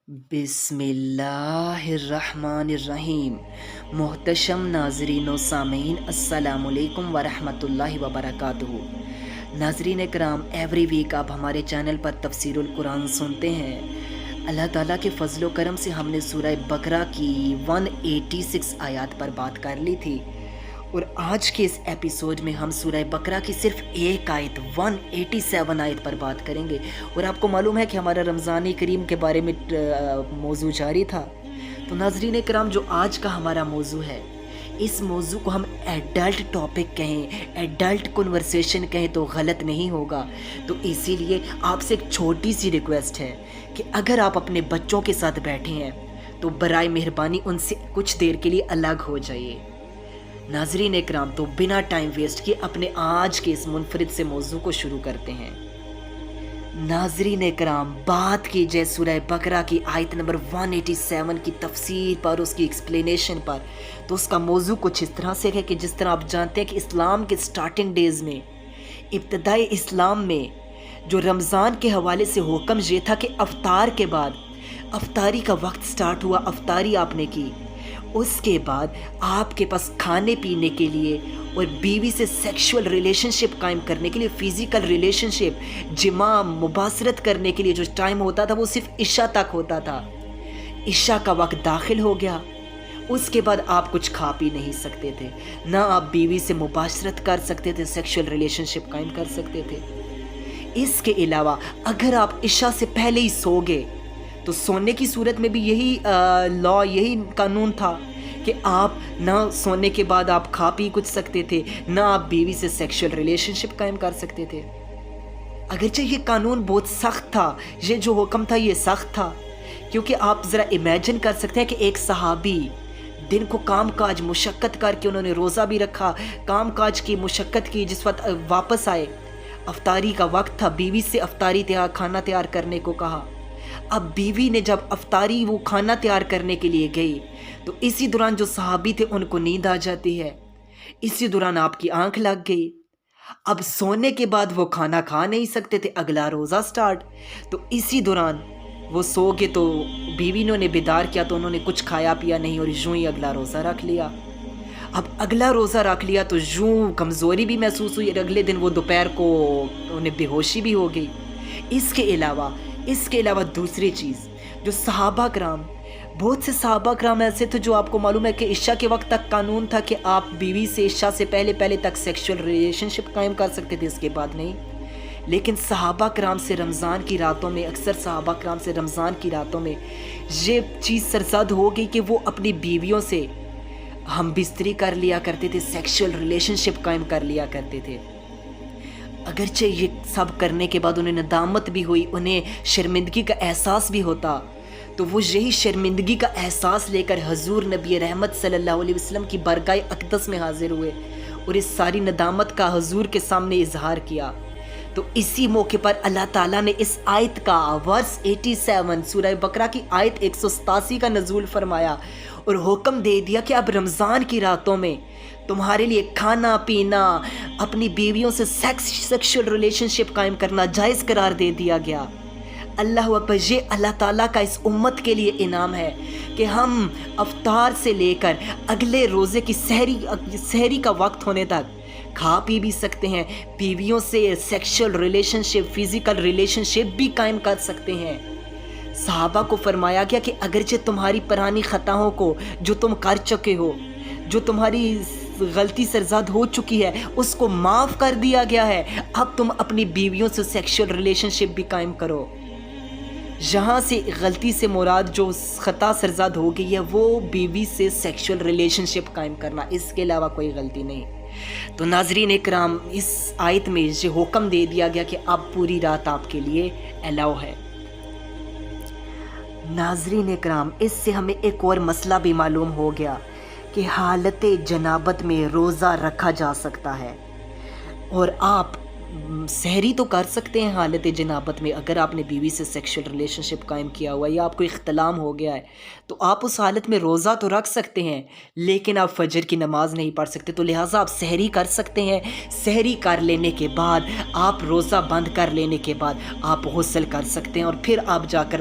بسم اللہ الرحمن الرحیم۔ محتشم ناظرین و سامعین، السلام علیکم ورحمۃ اللہ وبرکاتہ۔ ناظرین کرام، ایوری ویک آپ ہمارے چینل پر تفسیر القرآن سنتے ہیں۔ اللہ تعالیٰ کے فضل و کرم سے ہم نے سورہ بقرہ کی 186 آیات پر بات کر لی تھی، اور آج کے اس ایپیسوڈ میں ہم سورہ بقرہ کی صرف ایک آیت 187 آیت پر بات کریں گے۔ اور آپ کو معلوم ہے کہ ہمارا رمضان کریم کے بارے میں موضوع جاری تھا، تو ناظرین کرام، جو آج کا ہمارا موضوع ہے، اس موضوع کو ہم ایڈلٹ ٹاپک کہیں، ایڈلٹ کنورسیشن کہیں تو غلط نہیں ہوگا۔ تو اسی لیے آپ سے ایک چھوٹی سی ریکویسٹ ہے کہ اگر آپ اپنے بچوں کے ساتھ بیٹھے ہیں تو برائے مہربانی ان سے کچھ دیر کے لیے الگ ہو جائیے۔ ناظرین اکرام، تو بنا ٹائم ویسٹ کیے اپنے آج کے اس منفرد سے موضوع کو شروع کرتے ہیں۔ ناظرین اکرام، بات کی جائے سورہ بقرہ کی آیت نمبر 187 کی تفسیر پر، اس کی ایکسپلینیشن پر، تو اس کا موضوع کچھ اس طرح سے ہے کہ جس طرح آپ جانتے ہیں کہ اسلام کے سٹارٹنگ ڈیز میں، ابتدائی اسلام میں جو رمضان کے حوالے سے حکم یہ تھا کہ افطار کے بعد، افطاری کا وقت سٹارٹ ہوا، افطاری آپ نے کی، اس کے بعد آپ کے پاس کھانے پینے کے لیے اور بیوی سے سیکشول ریلیشن شپ قائم کرنے کے لیے، فزیکل ریلیشن شپ، جماع، مباشرت کرنے کے لیے جو ٹائم ہوتا تھا وہ صرف عشاء تک ہوتا تھا۔ عشاء کا وقت داخل ہو گیا، اس کے بعد آپ کچھ کھا پی نہیں سکتے تھے، نہ آپ بیوی سے مباشرت کر سکتے تھے، سیکشول ریلیشن شپ قائم کر سکتے تھے۔ اس کے علاوہ اگر آپ عشاء سے پہلے ہی سو گئے تو سونے کی صورت میں بھی یہی لا، یہی قانون تھا کہ آپ نہ سونے کے بعد آپ کھا پی کچھ سکتے تھے، نہ آپ بیوی سے سیکشول ریلیشن شپ قائم کر سکتے تھے۔ اگرچہ یہ قانون بہت سخت تھا، یہ جو حکم تھا یہ سخت تھا، کیونکہ آپ ذرا امیجن کر سکتے ہیں کہ ایک صحابی دن کو کام کاج مشقت کر کے، انہوں نے روزہ بھی رکھا، کام کاج کی مشقت کی، جس وقت واپس آئے، افطاری کا وقت تھا، بیوی سے افطاری کھانا تیار کرنے کو کہا۔ اب بیوی نے جب افطاری وہ کھانا تیار کرنے کے لیے گئی تو اسی دوران جو صحابی تھے ان کو نیند آ جاتی ہے، اسی دوران آپ کی آنکھ لگ گئی۔ اب سونے کے بعد وہ کھانا کھا نہیں سکتے تھے، اگلا روزہ سٹارٹ، تو اسی دوران وہ سو گئے، تو بیوی نے بیدار کیا تو انہوں نے کچھ کھایا پیا نہیں، اور یوں ہی اگلا روزہ رکھ لیا۔ اب اگلا روزہ رکھ لیا تو یوں کمزوری بھی محسوس ہوئی، اور اگلے دن وہ دوپہر کو انہیں بے ہوشی بھی ہو گئی۔ اس کے علاوہ دوسری چیز جو صحابہ کرام، بہت سے صحابہ کرام ایسے تھے جو آپ کو معلوم ہے کہ عشاء کے وقت تک قانون تھا کہ آپ بیوی سے عشاء سے پہلے تک سیکشول ریلیشن شپ قائم کر سکتے تھے، اس کے بعد نہیں۔ لیکن صحابہ کرام سے رمضان کی راتوں میں، اکثر صحابہ کرام سے رمضان کی راتوں میں یہ چیز سرزد ہو گئی کہ وہ اپنی بیویوں سے ہم بستری کر لیا کرتے تھے، سیکشول ریلیشن شپ قائم کر لیا کرتے تھے۔ اگرچہ یہ سب کرنے کے بعد انہیں ندامت بھی ہوئی، انہیں شرمندگی کا احساس بھی ہوتا، تو وہ یہی شرمندگی کا احساس لے کر حضور نبی رحمت صلی اللہ علیہ وسلم کی بارگاہ اقدس میں حاضر ہوئے اور اس ساری ندامت کا حضور کے سامنے اظہار کیا۔ تو اسی موقع پر اللہ تعالیٰ نے اس آیت کا ورس 87 سورہ بقرہ کی آیت 187 کا نزول فرمایا اور حکم دے دیا کہ اب رمضان کی راتوں میں تمہارے لیے کھانا پینا، اپنی بیویوں سے سیکشول ریلیشن شپ قائم کرنا جائز قرار دے دیا گیا۔ اللہ اکبر، یہ اللہ تعالیٰ کا اس امت کے لیے انعام ہے کہ ہم افطار سے لے کر اگلے روزے کی سحری کا وقت ہونے تک کھا پی بھی سکتے ہیں، بیویوں سے سیکشول ریلیشن شپ، فزیکل ریلیشن شپ بھی قائم کر سکتے ہیں۔ صحابہ کو فرمایا گیا کہ اگرچہ تمہاری پرانی خطاؤں کو جو تم کر چکے ہو، جو تمہاری غلطی سرزد ہو چکی ہے، اس کو معاف کر دیا گیا ہے، اب تم اپنی بیویوں سے سیکشول ریلیشن شپ بھی قائم کرو۔ یہاں سے غلطی سے مراد جو خطا سرزد ہو گئی ہے وہ بیوی سے سیکشول ریلیشن شپ قائم کرنا، اس کے علاوہ کوئی غلطی نہیں۔ تو ناظرین اکرام، اس آیت میں یہ حکم دے دیا گیا کہ اب پوری رات آپ کے لیے الاؤ ہے۔ ناظرین اکرام، اس سے ہمیں ایک اور مسئلہ بھی معلوم ہو گیا کہ حالت جنابت میں روزہ رکھا جا سکتا ہے، اور آپ سحری تو کر سکتے ہیں حالت جنابت میں۔ اگر آپ نے بیوی سے سیکشول ریلیشن شپ قائم کیا ہوا ہے یا آپ کو اختلام ہو گیا ہے تو آپ اس حالت میں روزہ تو رکھ سکتے ہیں، لیکن آپ فجر کی نماز نہیں پڑھ سکتے، تو لہٰذا آپ سحری کر سکتے ہیں۔ سحری کر لینے کے بعد، آپ روزہ بند کر لینے کے بعد آپ غسل کر سکتے ہیں، اور پھر آپ جا کر